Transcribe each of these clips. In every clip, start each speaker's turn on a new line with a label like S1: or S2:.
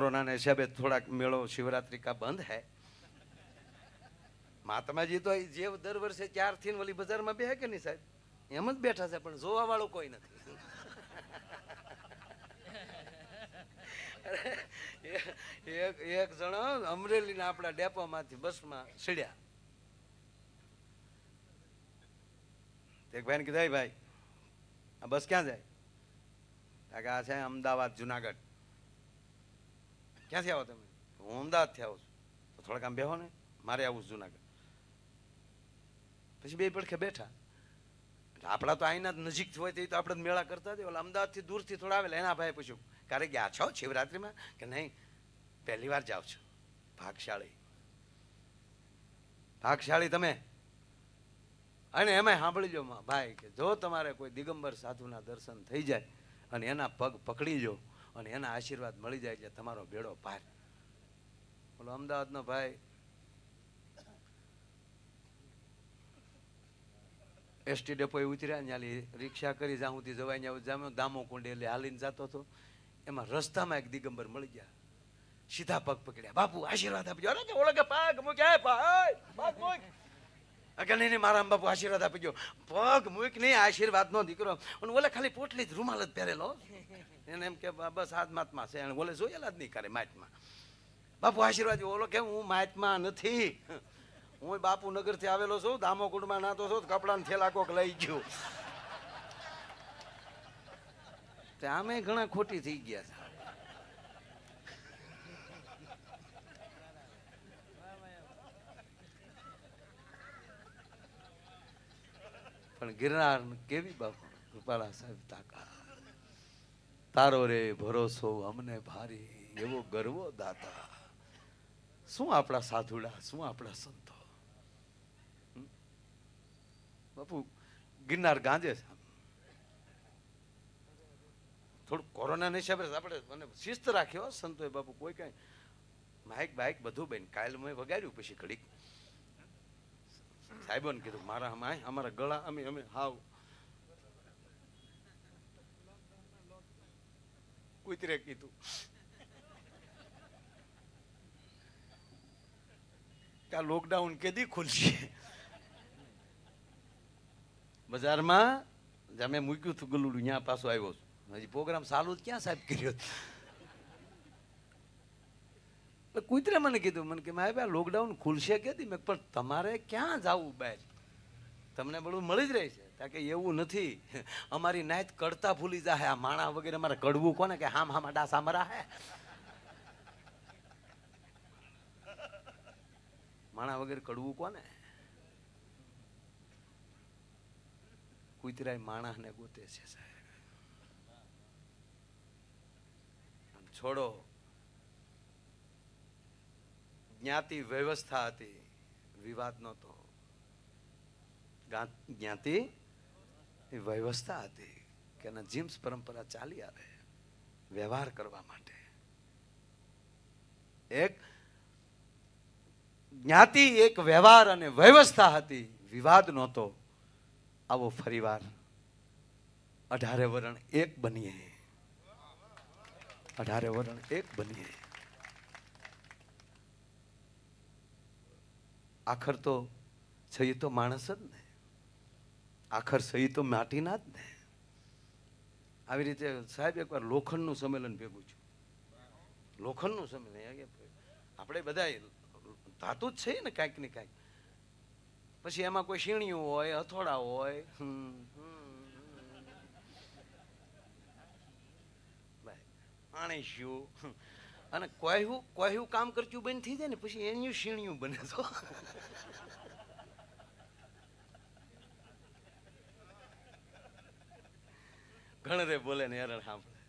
S1: Corona ने हिसाबे थोड़ा मेड़ो शिवरात्रि का बंद है। महात्मा जी तो जे दर वर्षे 4 થી ઓલી બજારમાં બેહે કે નહીં સાહેબ, એમ જ બેઠા છે, પણ જોવા વાળું કોઈ નથી. એક જણો અમરેલીના આપણા ડેપોમાંથી બસમાં ચડ્યા. એક ભાઈને કીધું, ભાઈ આ બસ ક્યાં જાય? આ છે અમદાવાદ જુનાગઢ. ક્યાંથી આવો તમે? હું અમદાવાદથી આવું છું. તો થોડાક આમ બેહો ને, મારે આવું જુનાગઢ. પછી બે પડખે બેઠા. આપણા તો અહીંના નજીક હોય તો આપણે મેળા કરતા હતા. અમદાવાદથી દૂરથી થોડા આવેલા. એના ભાઈ પૂછ્યું, ક્યારે ગયા છો શિવરાત્રિમાં? કે નહીં, પહેલી વાર જાઓ છો. ભાગશાળી, ભાગશાળી તમે. અને એમાં સાંભળી લો ભાઈ, કે જો તમારે કોઈ દિગંબર સાધુના દર્શન થઈ જાય અને એના પગ પકડી લો અને એના આશીર્વાદ મળી જાય એટલે તમારો બેડો પાર. બોલો અમદાવાદનો ભાઈ એસટી ડેપોએ ઉતર્યા, ત્યાં રિક્ષા કરી જ્યાં સુધી જવાય ત્યાં દામો કુંડે એટલે હાલીને જતો હતો. એમાં રસ્તામાં એક દિગંબર મળી ગયા, સીધા પગ પકડ્યા. બાપુ આશીર્વાદ આપજો. અરે કે ઓળખે પગ મૂક્યા, પગ મૂક. કે નહીં મારા બાપુ આશીર્વાદ આપી ગયો. પગ મૂક નહીં, આશીર્વાદ નો દીકરો. અને ઓલે ખાલી પોટલી જ રૂમાલ જ પહેરેલો. એને એમ કે બસ હાથ માતમાં છે. એને ઓલે જોયેલા જ નહીં કરે માટમાં. બાપુ આશીર્વાદ. ઓલો કે હું માટમાં નથી, હું બાપુ નગર થી આવેલો છું, દામોકુંડમાં નાતો છું, કપડાના થેલા કોક લઈ ગયું. આમે ઘણા ખોટી થઈ ગયા છે. પણ ગિરનાર કેવી બાપુ કૃપાળા સાહેબ તાકાત. તારો રે ભરોસો અમને ભારી, એવો ગર્વો દાતા. શું આપણા સાધુડા, શું આપણા સંતો. બાપુ ગિરનાર ગાંજે છે. થોડું કોરોના હિસાબે આપણે મને શિસ્ત રાખ્યો સંતોએ બાપુ. કોઈ કઈ માઇક બાઇક બધું બેન કાયલ મેં વગાડ્યું. પછી ઘડીક સાહેબોને કીધું મારા અમારા ગળા અમે હાવ કુતરે કીધું કે આ લોકડાઉન કેદી ખુલશે. બજારમાં જ્યાં મેં મૂક્યું હતું ગલુડું ત્યાં પાછું આવ્યો છું. હજી પ્રોગ્રામ ચાલુ જ ક્યાં સાહેબ કર્યો. કુતરે મને કીધું, મને કે મારે લોકડાઉન ખુલશે કેદી? મેં પણ તમારે ક્યાં જવું બહાર, તમને બધું મળી જ રહે છે. કે એવું નથી, અમારી નાયત કડતા ભૂલી જાય. આ માણા વગેરે અમારે કડવું કોને કે હામ હામ ડાસા મરા હે. માણા વગેરે કડવું કોને? કુતરાય માણસને ગોતે છે સાહેબ. છોડો, જ્ઞાતિ વ્યવસ્થા હતી, વિવાદ નહોતો. જ્ઞાતિ વ્યવસ્થા હતી કે એના જીમ્સ પરંપરા ચાલી આવે વ્યવહાર કરવા માટે. એક જ્ઞાતિ, એક વ્યવહાર અને વ્યવસ્થા હતી, વિવાદ નહોતો. આવો ફરીવાર 18 વરણ એક બનીએ, 18 વરણ એક બનીએ. આખર તો સહી તો માણસ જ ને, આખર સહી તો માટીના જ ને. આવી રીતે સાહેબ એકવાર લોખંડનું સંમેલન ભેગું છું. લોખંડનું સંમેલન, આપણે બધા ધાતુ જ છે ને કાંઈક ને કાંઈક. પછી એમાં કોઈ શીણિયું હોય, હથોડા હોય, આણીશું અને કોયું કામ કરતું બંધ થઈ જાય ને પછી એનું શીણિયું બને. તો ઘણરે બોલે ને હેરણ સાંભળે.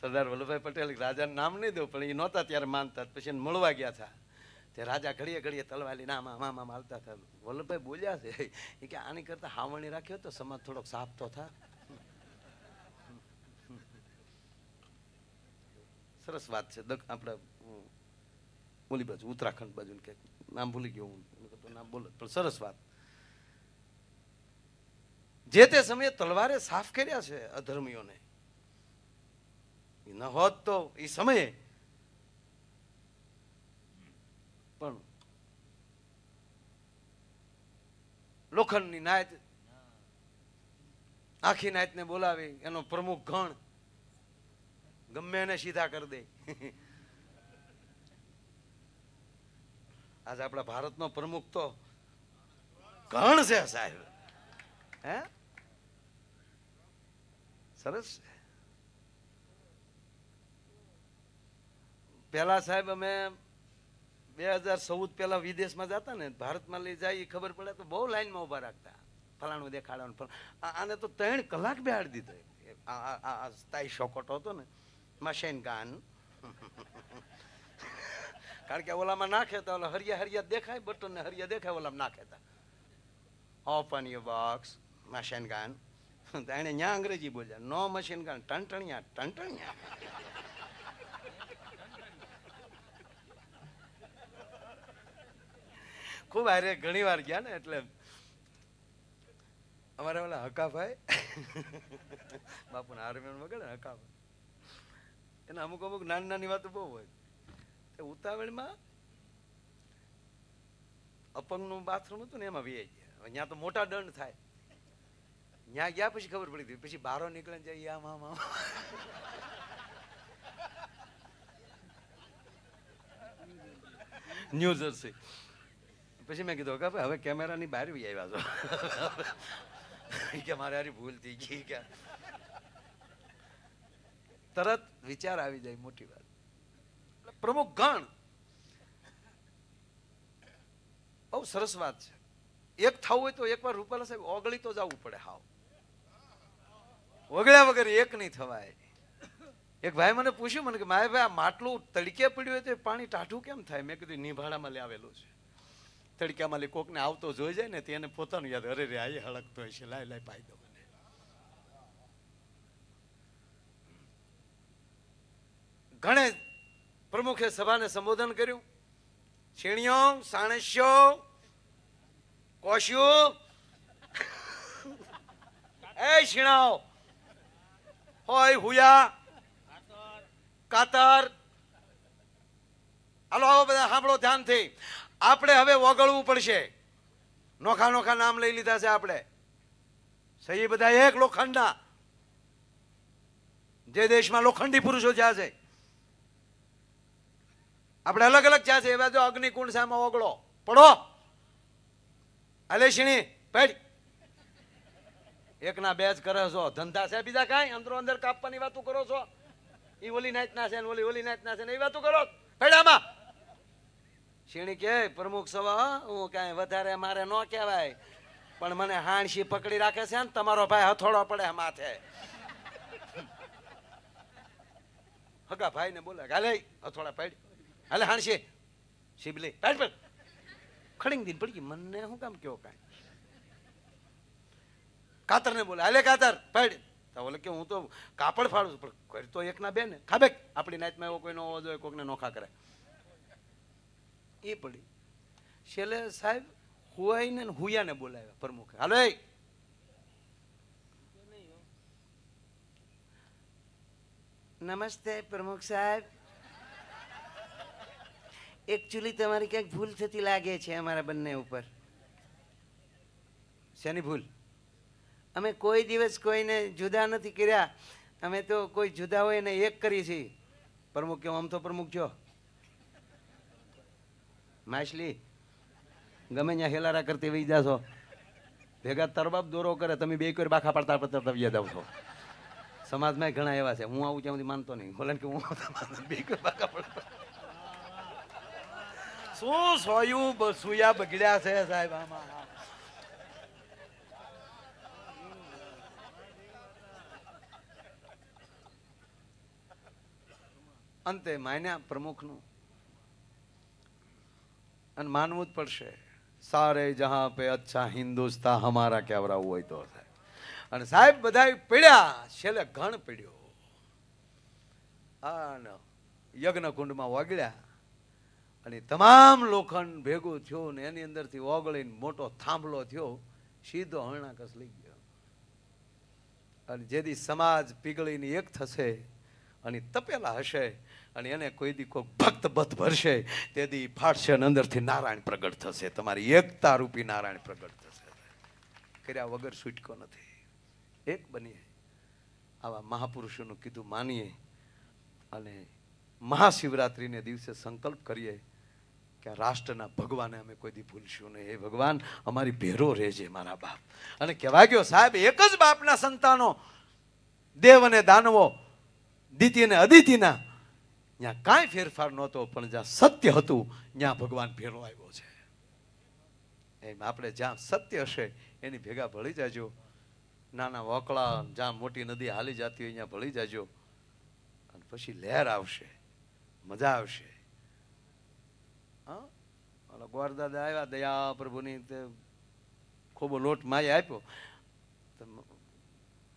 S1: સરદાર વલ્લભભાઈ પટેલ રાજાનું નામ નહીં દઉં, પણ એ નહોતા ત્યારે માનતા. પછી એને મળવા ગયા હતા. તે રાજા ઘડીએ ઘડીએ તલવાલી નામ આમાં હાલતા હતા. વલ્લભભાઈ બોલ્યા છે એ કે આની કરતા હાવણી રાખ્યો તો સમાજ થોડોક સાફ તો થાય. સરસ વાત છે. આપણે ઓલી બાજુ ઉત્તરાખંડ બાજુ કે નામ ભૂલી ગયો હું, નામ બોલો પણ સરસ વાત. જે તે સમયે તલવારે સાફ કર્યા છે અધર્મીઓને. ન હોત તો એ સમયે પણ લોખંડની નાયત આખી નાયતને બોલાવી, એનો પ્રમુખ ગણ ગમે એને સીધા કરી દે. આજે આપણા ભારતનો પ્રમુખ તો ગણ છે સાહેબ. હે સરસ. પેલા સાહેબ અમે 2014 પેલા વિદેશમાં જતા ને, ભારતમાં લઈ જાય ખબર પડે તો બહુ લાઈનમાં ઉભા રાખતા, ફલાણું દેખાડવાનું. આને તો 3 કલાક બેહાડી દીધો. તાઈ શોકોટો હતો ને મશીન ગાન. કારણ કે ઓલામાં નાખે તો ઓલા હરિયા હરિયા દેખાય, બટન ને હરિયા દેખાય, ઓલામાં નાખે તા ઓપન યોર બોક્સ મશીન ગાન. એને ન્યા અંગ્રેજી બોલ્યા, નો મશીન ગાન, ટણટણિયા ટણટણિયા. ખૂબ હારે ઘણી વાર ગયા ને, એટલે અમારે ઓલા હકાભાઈ બાપુના હારમેન વગર ને હકાભાઈ, એને અમુક અમુક નાની નાની વાતો બહુ હોય. ઉતાવળમાં અપંગનું બાથરૂમ હતું ને એમાં વી ગયા. ત્યાં તો મોટા દંડ થાય. ત્યાં ગયા પછી ખબર પડી હતી, પછી બહાર નીકળે જાય આમ આમ આમ. New jersey. પછી મેં કીધું કે હવે કેમેરાની બહાર બી આવ્યા છો કે મારે હારી ભૂલ થઈ ગઈ. કે તરત વિચાર આવી જાય, મોટી વાત. પ્રમુખ ગણ બહુ સરસ વાત છે. એક થવું હોય તો એકવાર રૂપાલા સાહેબ ઓગળી તો જવું પડે. હાવ ઓગળ્યા વગર એક નહીં થવાય. એક ભાઈ મને પૂછ્યું, મને કે મારે ભાઈ આ માટલું તડકે પડ્યું હોય તો પાણી ટાઢું કેમ થાય? મેં કીધું નિભાડામાં લઈ આવેલું છે. તડક્યામાં લઈ કોકને આવતો જોઈ જાય ને તેને પોતાનું યાદ, અરે રે આ હળકતો હશે, લાય લાય પાઈ દો. ઘણે પ્રમુખે સભાને સંબોધન કર્યું. શેણીઓ, સાણસ્યો, કોશિયો, એ શીણાઓ હોય, હુયા, કાતર, હાલો આવો બધા સાંભળો ધ્યાનથી. આપણે હવે ઓગળવું પડશે. નોખા નોખા નામ લઈ લીધા છે આપણે. સહી બધા એક લોખંડના. જે દેશમાં લોખંડી પુરુષો જ્યાં છે, આપણે અલગ અલગ જ્યાં છે એવા જો અગ્નિકુંડ સામે ઓગળો પડો. અલેશીણી પેડ એકના બે જ કરે છો. ધંધા છે બીજા કાંઈ? અંદરો અંદર કાપવાની વાતો કરો છો. ઈ ઓલી નાચના છે, ઓલી નાચના છે ને એ વાતો કરો. પેડામાં શીણી કે પ્રમુખ સભા હું કાંઈ વધારે મારે ન કહેવાય, પણ મને હાણસી પકડી રાખે છે ને તમારો ભાઈ હથોડો પડે માથે. હગા ભાઈ ને બોલે હાલે હથોડા પાડ, હાલે હાણસી શીબલી પાડ પાડ. ખડીંગ દીન પડી ગઈ. મને શું કામ કયો કાંઈ? કાતર ને બોલે હાલે કાતર પાડ. તો બોલે કે હું તો કાપડ ફાડું છું, પણ કરી તો એકના બે ને. ખાબે આપણી નાઈટમાં એવો કોઈ ન હોવો જોઈએ કોકને નોખા કરે. એ પડી. છેલ્લે સાહેબ હુઆઈને હુયાને બોલાવ્યા પ્રમુખે. હાલો નમસ્તે પ્રમુખ સાહેબ, એકચ્યુઅલી તમારી ક્યાંક ભૂલ થતી લાગે છે અમારા બંને ઉપર. શેની ભૂલ? અમે કોઈ દિવસ કોઈને જુદા નથી કર્યા. અમે તો કોઈ જુદા હોય એને એક કરીએ છીએ. પ્રમુખ કેવું? આમ તો પ્રમુખ છો માછલી, ગમે ત્યાં હેલારા કરતી વહી જાશો. ભેગા તરબાબ દોરો કરે, તમે બે કોઈ બાખા પડતા પડતા વ્યા જાવ છો. સમાજમાં ઘણા એવા છે. હું આવું ત્યાં સુધી માનતો નહીં. બોલે કે હું બે કોઈ બાખા પડતા. શું સોયું સુયા બગડ્યા છે સાહેબ આમાં. અંતે માન્યા પ્રમુખનું, અને માનવું જ પડશે. સારે જહાં પે અચ્છા હિન્દુસ્તા હમારા કહેવરાવું હોય તો. અને સાહેબ બધા પડ્યા. છેલ્લે ઘણ પડ્યો. યજ્ઞ કુંડમાં ઓગળ્યા અને તમામ લોખંડ ભેગું થયું ને એની અંદરથી ઓગળીને મોટો થાંભલો થયો. સીધો હરણાકસ લઈ ગયો. અને જેથી સમાજ પીગળીને એક થશે અને તપેલા હશે અને એને કોઈ દી કોઈ ભક્ત બત ભરશે તે દી ફાટશે અને અંદરથી નારાયણ પ્રગટ થશે. તમારી એકતા રૂપી નારાયણ પ્રગટ થશે. કર્યા વગર છૂટકો નથી. એક બનીએ, આવા મહાપુરુષોનું કીધું માનીએ અને મહાશિવરાત્રિને દિવસે સંકલ્પ કરીએ કે રાષ્ટ્રના ભગવાને અમે કોઈ દી ભૂલશું નહીં. હે ભગવાન, અમારી ભેરો રહેજે મારા બાપ. અને કહેવા ગયો સાહેબ, એક જ બાપના સંતાનો, દેવ અને દાનવો, દિતિ અને અદિતિના, ત્યાં કાંઈ ફેરફાર નહોતો, પણ જ્યાં સત્ય હતું ત્યાં ભગવાન ભેરો આવ્યો છે. એમ આપણે જ્યાં સત્ય હશે એની ભેગા ભળી જાજો. નાના વકળા જ્યાં મોટી નદી હાલી જતી હોય ત્યાં ભળી જાજો. અને પછી લહેર આવશે, મજા આવશે. હા, ગોરદાદા આવ્યા દયા પ્રભુની, તે ખોબો લોટ માએ આપ્યો.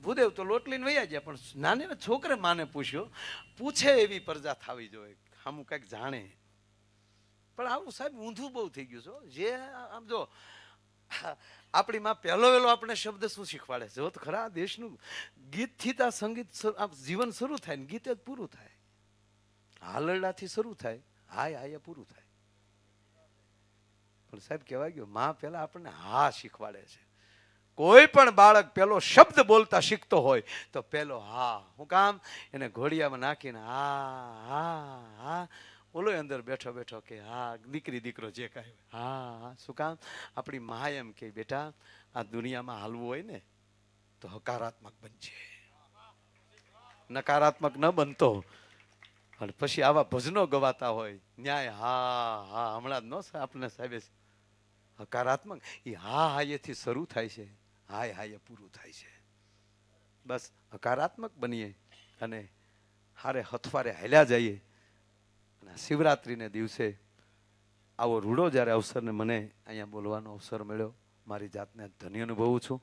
S1: ભૂદેવ તો લોટ લઈને વૈયા ગયા, પણ નાની છોકરે માને પૂછ્યો, પૂછે એવી પ્રજા થવી જોઈએ, આમ કંઈક જાણે. પણ આવું સાહેબ ઊંધું બહુ થઈ ગયું છે. જે આમ જો આપણી માં પહેલો વહેલો આપણે શબ્દ શું શીખવાડે છે? જો તો ખરા, દેશનું ગીતથી તા સંગીત જીવન શરૂ થાય ને ગીત જ પૂરું થાય. હાલરડાથી શરૂ થાય, હાય હાય પૂરું થાય. પણ સાહેબ કહેવાય ગયો, માં પહેલા આપણને હા શીખવાડે છે. કોઈ પણ બાળક પેલો શબ્દ બોલતા શીખતો હોય તો પેલો હા. હું કામ? એને ઘોડિયામાં નાખીને હા હા હા, ઓલો અંદર બેઠો બેઠો કે હા, દીકરી દીકરો જે કાંઈ હા હા. શું કામ? આપણી મા એમ કે બેટા, આ દુનિયામાં હાલવું હોય ને તો હકારાત્મક બનજે, નકારાત્મક ન બનતો. અને પછી આવા ભજનો ગવાતા હોય ન્યાય હા હા, હમણાં જ ન આપણે સાહેબે હકારાત્મક, એ હા હાયેથી શરૂ થાય છે, હાય હાય પૂરું થાય છે. બસ હકારાત્મક બનીએ અને હારે હથવારે હાલ્યા જઈએ. અને શિવરાત્રિને દિવસે આવો રૂડો જ્યારે અવસરને મને અહીંયા બોલવાનો અવસર મળ્યો, મારી જાતને ધન્ય અનુભવું છું.